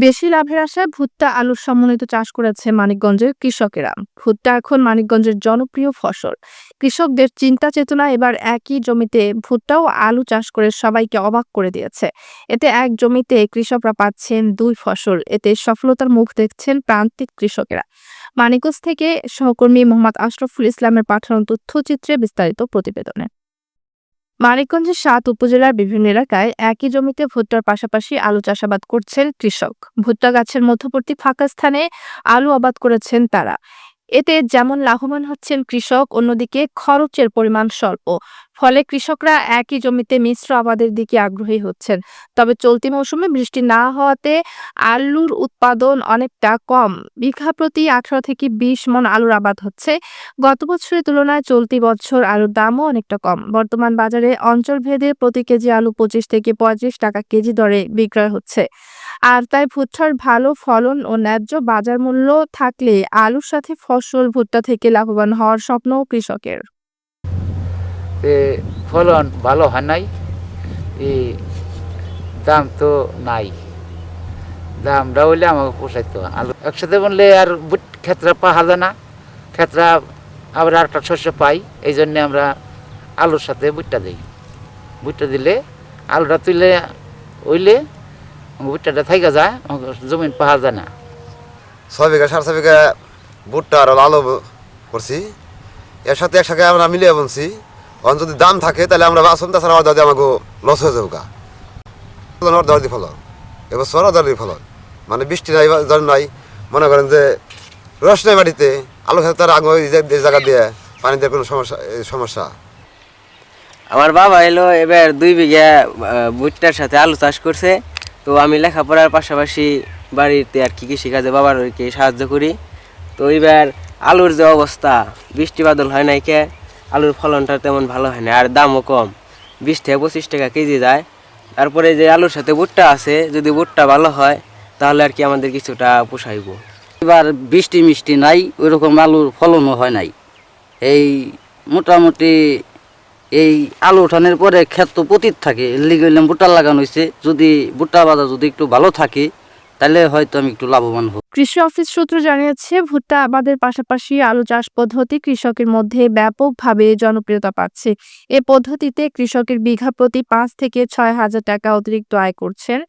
বেশি লাভের আশায় ভুট্টা আলুর সমন্বিত চাষ করেছে মানিকগঞ্জের কৃষকেরা। ভুট্টা এখন মানিকগঞ্জের জনপ্রিয় ফসল। কৃষকদের চিন্তা চেতনা এবার একই জমিতে ভুট্টা ও আলু চাষ করে সবাইকে অবাক করে দিয়েছে। এতে এক জমিতে কৃষকরা পাচ্ছেন দুই ফসল। এতে সফলতার মুখ দেখছেন প্রান্তিক কৃষকেরা। মানিকগঞ্জ থেকে সহকর্মী মোহাম্মদ আশরাফুল ইসলামের পাঠানো তথ্যচিত্রে বিস্তারিত প্রতিবেদনে। মানিকগঞ্জের ৭ উপজেলার বিভিন্ন এলাকায় একই জমিতে ভুট্টার পাশাপাশি আলু চাষাবাদ করছেন কৃষক। ভুট্টা গাছের মধ্যবর্তী ফাঁকা স্থানে আলু আবাদ করেছেন তারা। এতে যেমন লাভবান হচ্ছেন কৃষক, অন্যদিকে খরচের পরিমাণ স্বল্প। ফলে কৃষকরা একই জমিতে মিশ্র আবাদের দিকে আগ্রহী হচ্ছেন। তবে চলতি মৌসুমে বৃষ্টি না হওয়াতে আলুর উৎপাদন অনেকটা কম। বিঘা প্রতি ১৮ থেকে ২০ মণ আলুর আবাদ হচ্ছে। গত বছরের তুলনায় চলতি বছর আলুর দামও অনেকটা কম। বর্তমান বাজারে অঞ্চলভেদে প্রতি কেজি আলু ২৫ থেকে ৩৫ টাকা কেজি দরে বিক্রয় হচ্ছে। আর তাই ভুট্টার ভালো ফলন ও ন্যায্য বাজার মূল্য থাকলে আলুর সাথে ফসল ভুট্টা থেকে লাভবান হওয়ার স্বপ্ন কৃষকের। ফলন ভালো হয় নাই, এই দাম তো নাই। দামটা হইলে আমাকে পোষাইতো। আলু একসাথে বললে আর ক্ষেত্রা পাওয়া যায় না। ক্ষেত্রা আবার একটা শস্য পাই, এই জন্যে আমরা আলুর সাথে ভুট্টা দিই। ভুট্টা দিলে আলুটা তুলে হইলে ভুট্টাটা থাইকা যায়, জমিন পাওয়া যায় না। ৬ বিঘা ৬.৫ বিঘা ভুট্টা আর আলু করছি, এর সাথে একসাথে আমরা মিলিয়ে বলছি। যদি দাম থাকে তাহলে আমরা বাসন, তাছাড়া অর্ধ আমাকে লস হয়ে যাবো। অর্ধি ফলন এবছর অর্ধি ফলন, মানে বৃষ্টি নাই, জল নাই। মনে করেন যে রস নাই মাটিতে, আলু খেতে তার আগে জায়গা দিয়ে পানি দিয়ে কোনো সমস্যা। আমার বাবা এলো এবার ২ বিঘা ভুট্টার সাথে আলু চাষ করছে। তো আমি লেখাপড়ার পাশাপাশি বাড়িতে আর কি কৃষিকাজে বাবার সাহায্য করি। তো এবার আলুর যে অবস্থা, বৃষ্টি বাদল হয় নাই কে, আলুর ফলনটা তেমন ভালো হয় না, আর দামও কম, ২০ থেকে ২৫ টাকা কেজি যায়। তারপরে যে আলুর সাথে ভুট্টা আছে, যদি ভুট্টা ভালো হয় তাহলে আর কি আমাদের কিছুটা পোষাইব। এবার বৃষ্টি মিষ্টি নাই, ওইরকম আলুর ফলনও হয় নাই। এই মোটামুটি এই আলু ওঠানোর পরে ক্ষেত তো পতিত থাকে, লিগে ভুট্টা লাগানো হয়েছে। যদি ভুট্টা বাজার যদি একটু ভালো থাকে তাহলে হয়তো আমি একটু লাভবান হব। কৃষি অফিস সূত্র জানিয়েছে, ভুট্টা আবাদের পাশাপাশি আলু চাষ পদ্ধতি কৃষকের মধ্যে ব্যাপকভাবে জনপ্রিয়তা পাচ্ছে। এ পদ্ধতিতে কৃষকের বিঘা প্রতি ৫ থেকে ৬ হাজার টাকা অতিরিক্ত আয় করছেন।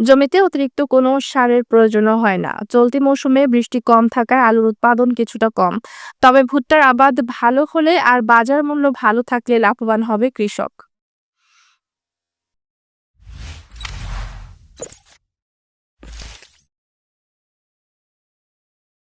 জমিতে অতিরিক্ত কোনো সারের প্রয়োজনও হয় না। চলতি মৌসুমে বৃষ্টি কম থাকায় আলুর উৎপাদন কিছুটা কম। তবে ভুট্টার আবাদ ভালো হলে আর বাজার মূল্য ভালো থাকলে লাভবান হবে কৃষক।